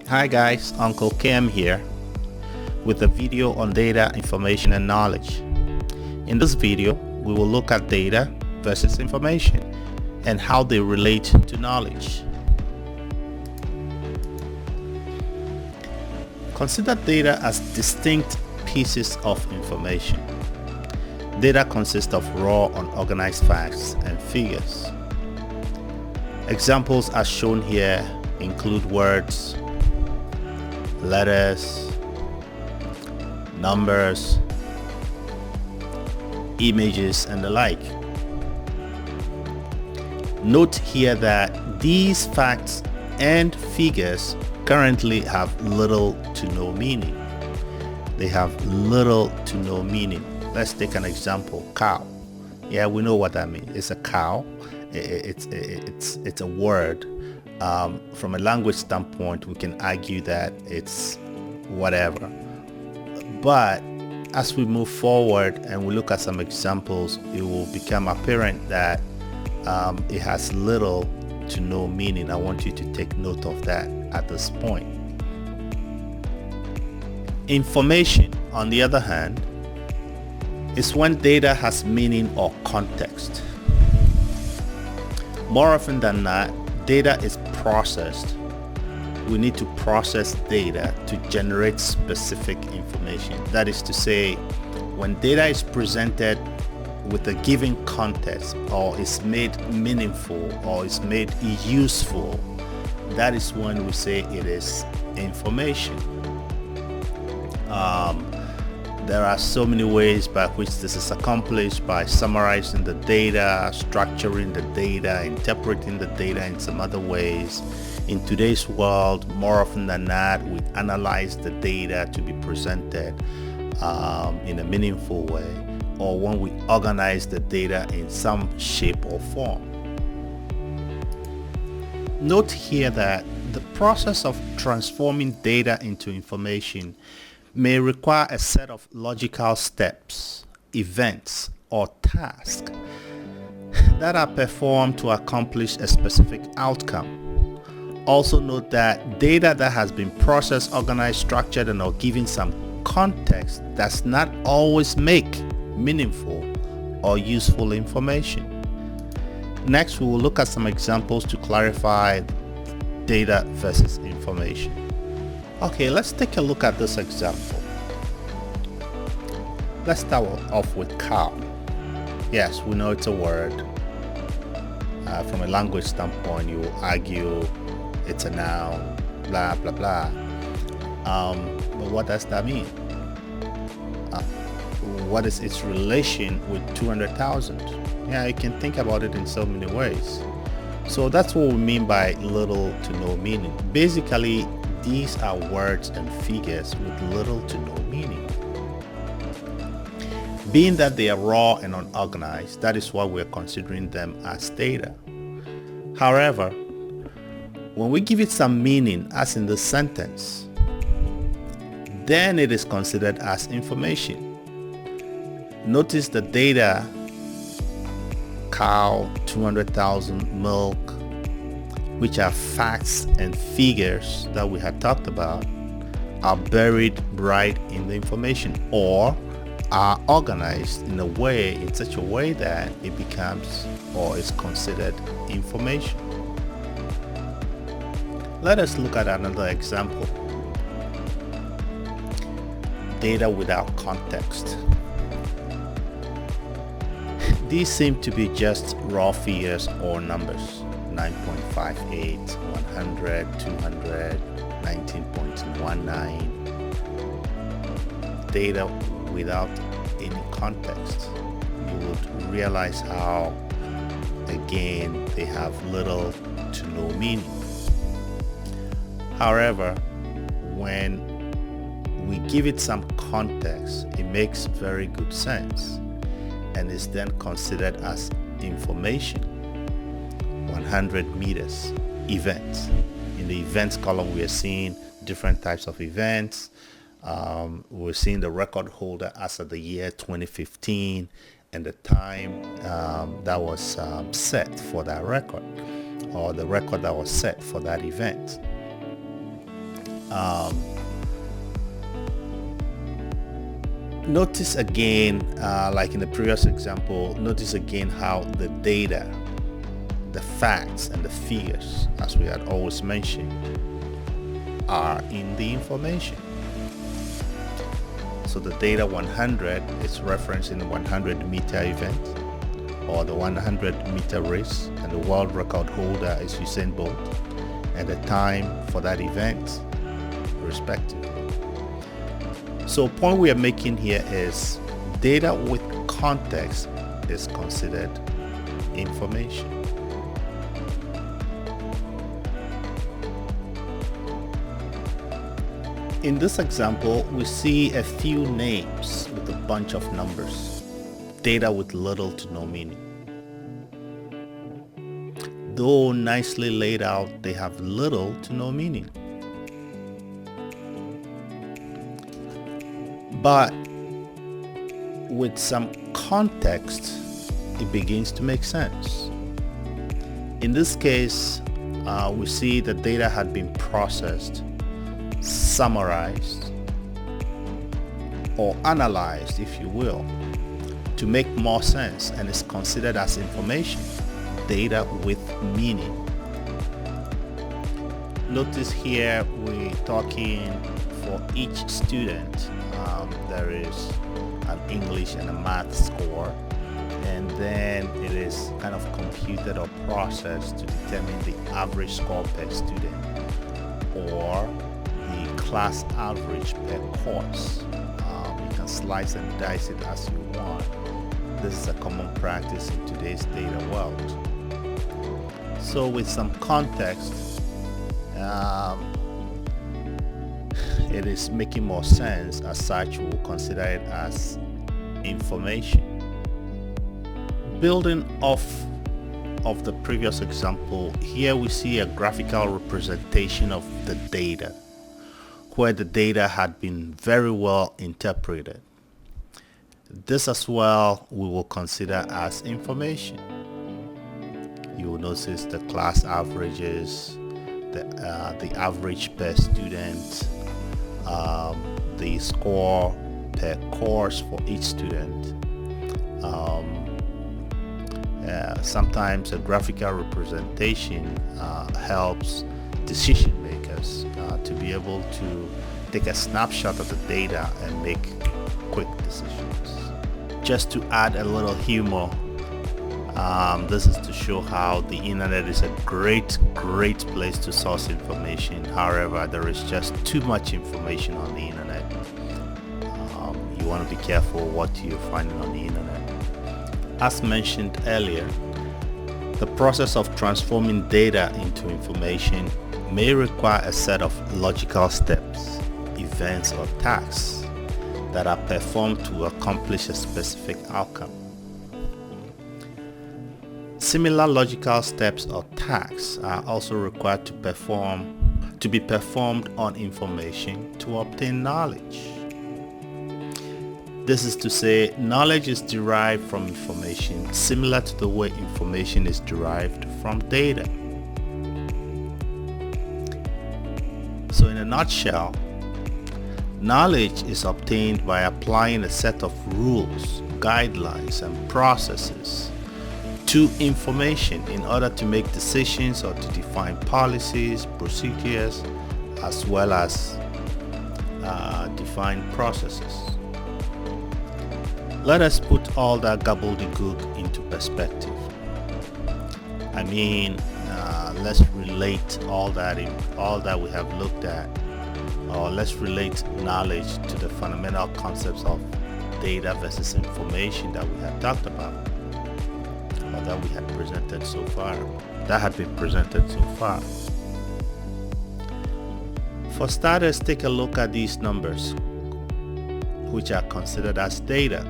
Hi guys, Uncle Kim here with a video on data, information and knowledge. In this video, we will look at data versus information and how they relate to knowledge. Consider data as distinct pieces of information. Data consists of raw, unorganized facts and figures. Examples as shown here include words, letters, numbers, images, and the like. Note here that these facts and figures currently have little to no meaning. They have little to no meaning. Let's take an example. Cow. Yeah, we know what that means. It's a cow. It's a word. From a language standpoint, we can argue that it's whatever. But as we move forward and we look at some examples, it will become apparent that it has little to no meaning. I want you to take note of that at this point. Information, on the other hand, is when data has meaning or context. More often than not, data is processed. We need to process data to generate specific information. That is to say, when data is presented with a given context or is made meaningful or is made useful, that is when we say it is information. There are so many ways by which this is accomplished: by summarizing the data, structuring the data, interpreting the data in some other ways. In today's world, more often than not, we analyze the data to be presented in a meaningful way, or when we organize the data in some shape or form. Note here that the process of transforming data into information may require a set of logical steps, events, or tasks that are performed to accomplish a specific outcome. Also note that data that has been processed, organized, structured, and or given some context does not always make meaningful or useful information. Next, we will look at some examples to clarify data versus information. Okay, let's take a look at this example. Let's start off with cow. Yes, we know it's a word. From a language standpoint, you will argue it's a noun, blah, blah, blah. But what does that mean? What is its relation with 200,000? Yeah, you can think about it in so many ways. So that's what we mean by little to no meaning. Basically, these are words and figures with little to no meaning. Being that they are raw and unorganized, that is why we're considering them as data. However, when we give it some meaning, as in the sentence, then it is considered as information. Notice the data: cow, 200,000, milk, which are facts and figures that we had talked about, are buried right in the information, or are organized in such a way that it becomes or is considered information. Let us look at another example. Data without context. These seem to be just raw figures or numbers. 9.58, 100, 200, 19.19. Data without any context. You would realize how, again, they have little to no meaning. However, when we give it some context, it makes very good sense and is then considered as information. 100 meters, events. In the events column, we are seeing different types of events. We're seeing the record holder as of the year 2015 and the time that was set for that record, or the record that was set for that event. Notice again, like in the previous example, notice again how the data, the facts and the figures, as we had always mentioned, are in the information. So the data 100 is referencing the 100-meter event or the 100-meter race, and the world record holder is Usain Bolt, and the time for that event respectively. So the point we are making here is data with context is considered information. In this example, we see a few names with a bunch of numbers, data with little to no meaning. Though nicely laid out, they have little to no meaning. But with some context, it begins to make sense. In this case, we see the data had been processed, summarized, or analyzed, if you will, to make more sense, and is considered as information, data with meaning. Notice here we're talking for each student. There is an English and a math score, and then it is kind of computed or processed to determine the average score per student or the class average per course. You can slice and dice it as you want. This is a common practice in today's data world. So with some context, it is making more sense. As such, we will consider it as information. Building off of the previous example, here we see a graphical representation of the data, where the data had been very well interpreted. This as well we will consider as information. You will notice the class averages, the average per student, the score per course for each student. Sometimes a graphical representation helps decision makers to be able to take a snapshot of the data and make quick decisions. Just to add a little humor, this is to show how the internet is a great place to source information. However, there is just too much information on the internet. You want to be careful what you're finding on the internet. As mentioned earlier, the process of transforming data into information may require a set of logical steps, events, or tasks that are performed to accomplish a specific outcome. Similar logical steps or tasks are also required to be performed on information to obtain knowledge. This is to say, knowledge is derived from information, similar to the way information is derived from data. So in a nutshell, knowledge is obtained by applying a set of rules, guidelines, and processes to information in order to make decisions or to define policies, procedures, as well as define processes. Let us put all that gobbledygook into perspective. I mean, let's relate all that we have looked at, or let's relate knowledge to the fundamental concepts of data versus information that we have talked about, or that we had presented so far, that had been presented so far. For starters, take a look at these numbers, which are considered as data.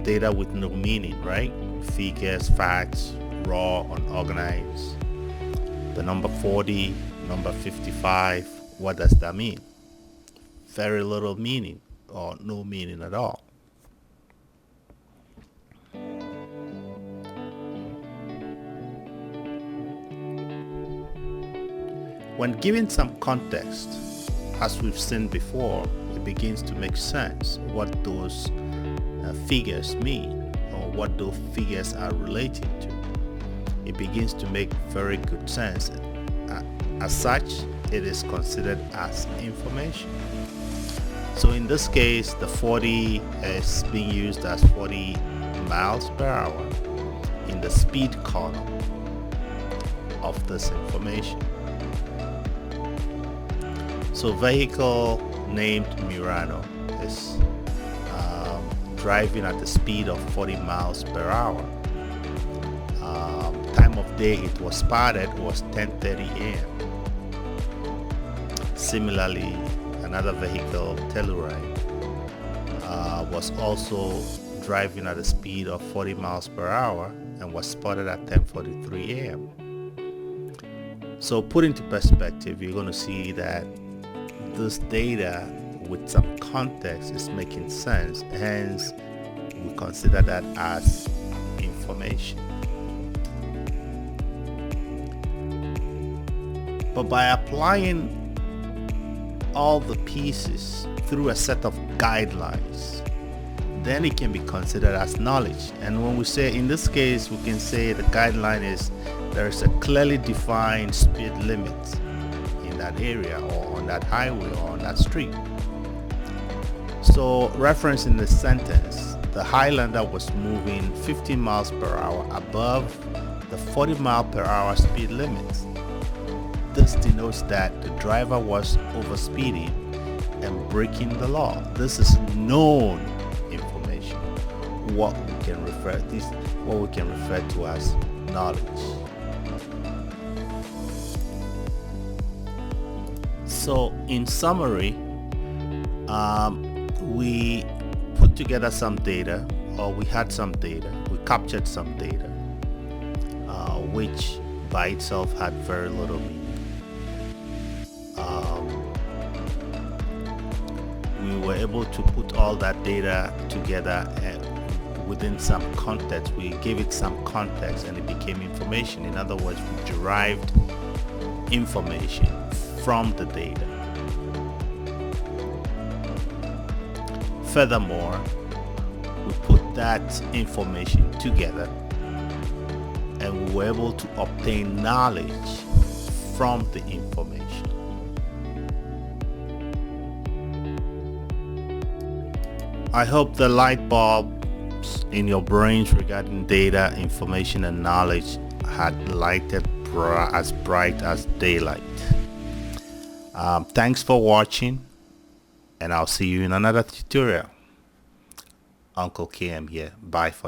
Data with no meaning, right? Figures, facts, raw, unorganized. The number 40, number 55, what does that mean? Very little meaning, or no meaning at all. When given some context, as we've seen before, it begins to make sense what those figures mean, or what those figures are relating to. It begins to make very good sense. As such, it is considered as information. So in this case, the 40 is being used as 40 miles per hour in the speed column of this information. So vehicle named Murano is driving at the speed of 40 miles per hour. Time of day it was spotted was 10:30 a.m. Similarly, another vehicle, Telluride, was also driving at a speed of 40 miles per hour and was spotted at 10:43 a.m. So put into perspective, you're going to see that this data with some context is making sense, hence we consider that as information. But by applying all the pieces through a set of guidelines, then it can be considered as knowledge. And when we say, in this case, we can say the guideline is there is a clearly defined speed limit in that area, or on that highway, or on that street. So referencing the sentence, the Highlander was moving 15 miles per hour above the 40 mile per hour speed limit. This denotes that the driver was overspeeding and breaking the law. This is known information, what we can refer to as knowledge. So in summary, we put together some data, or we had some data, we captured some data, which by itself had very little meaning. We were able to put all that data together within some context. We gave it some context and it became information. In other words, we derived information from the data. Furthermore, we put that information together and we were able to obtain knowledge from the information. I hope the light bulbs in your brains regarding data, information, and knowledge had lighted as bright as daylight. Thanks for watching, and I'll see you in another tutorial. Uncle KM here. Bye for now.